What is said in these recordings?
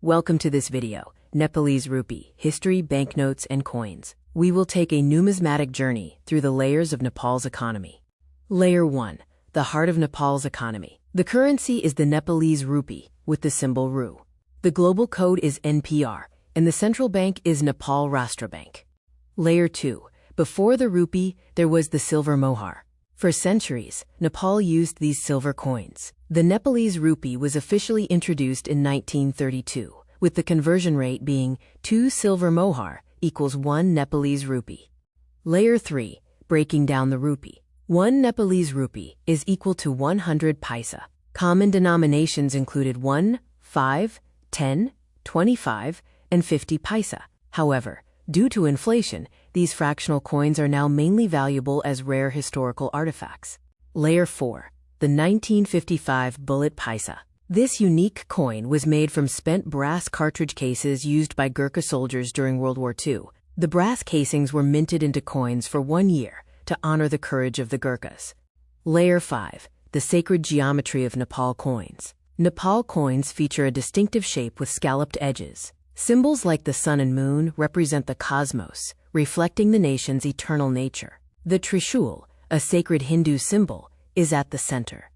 Welcome to this video, Nepalese Rupee, History, Banknotes, and Coins. We will take a numismatic journey through the layers of Nepal's economy. Layer 1. The heart of Nepal's economy. The currency is the Nepalese Rupee, with the symbol Ru. The global code is NPR, and the central bank is Nepal Rashtra Bank. Layer 2. Before the rupee, there was the silver mohar. For centuries, Nepal used these silver coins. The Nepalese rupee was officially introduced in 1932, with the conversion rate being 2 silver mohar equals 1 Nepalese rupee. Layer 3. Breaking down the rupee. 1 Nepalese rupee is equal to 100 paisa. Common denominations included 1, 5, 10, 25, and 50 paisa. However, due to inflation, these fractional coins are now mainly valuable as rare historical artifacts. Layer 4. The 1955 bullet paisa. This unique coin was made from spent brass cartridge cases used by Gurkha soldiers during World War II. The brass casings were minted into coins for 1 year to honor the courage of the Gurkhas. Layer 5. The sacred geometry of Nepal coins. Nepal coins feature a distinctive shape with scalloped edges. Symbols like the sun and moon represent the cosmos, reflecting the nation's eternal nature. The Trishul, a sacred Hindu symbol, is at the center.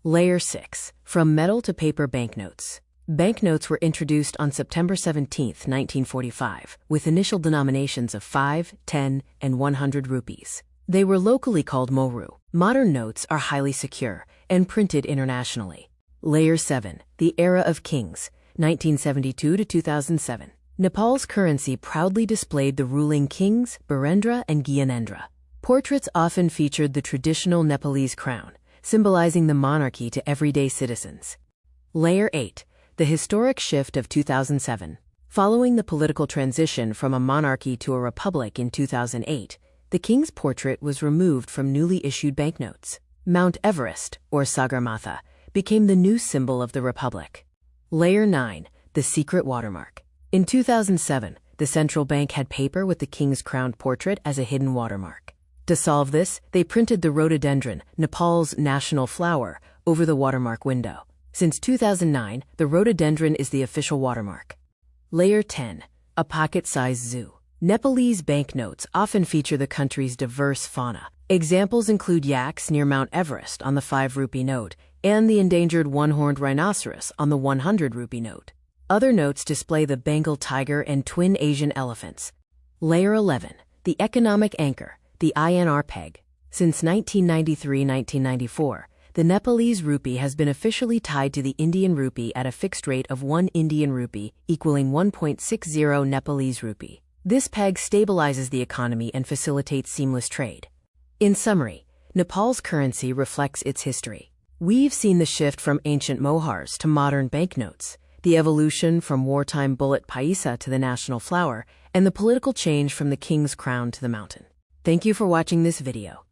Layer 6. From metal to paper banknotes. Banknotes were introduced on September 17, 1945, with initial denominations of 5, 10, and 100 rupees. They were locally called mohru. Modern notes are highly secure and printed internationally. Layer 7. The era of kings. 1972 to 2007. Nepal's currency proudly displayed the ruling kings, Birendra and Gyanendra. Portraits often featured the traditional Nepalese crown, symbolizing the monarchy to everyday citizens. Layer 8. The historic shift of 2007. Following the political transition from a monarchy to a republic in 2008, the king's portrait was removed from newly issued banknotes. Mount Everest, or Sagarmatha, became the new symbol of the republic. Layer 9. The secret watermark. In 2007, the central bank had paper with the king's crowned portrait as a hidden watermark. To solve this, they printed the rhododendron, Nepal's national flower, over the watermark window. Since 2009, the rhododendron is the official watermark. Layer 10. A pocket-sized zoo. Nepalese banknotes often feature the country's diverse fauna. Examples include yaks near Mount Everest on the 5 rupee note and the endangered one-horned rhinoceros on the 100 rupee note. Other notes display the Bengal tiger and twin Asian elephants. Layer 11. The economic anchor, the INR peg. Since 1993-1994, the Nepalese rupee has been officially tied to the Indian rupee at a fixed rate of 1 Indian rupee equaling 1.60 Nepalese rupee. This peg stabilizes the economy and facilitates seamless trade. In summary, Nepal's currency reflects its history. We've seen the shift from ancient mohars to modern banknotes, the evolution from wartime bullet paisa to the national flower, and the political change from the king's crown to the mountain. Thank you for watching this video.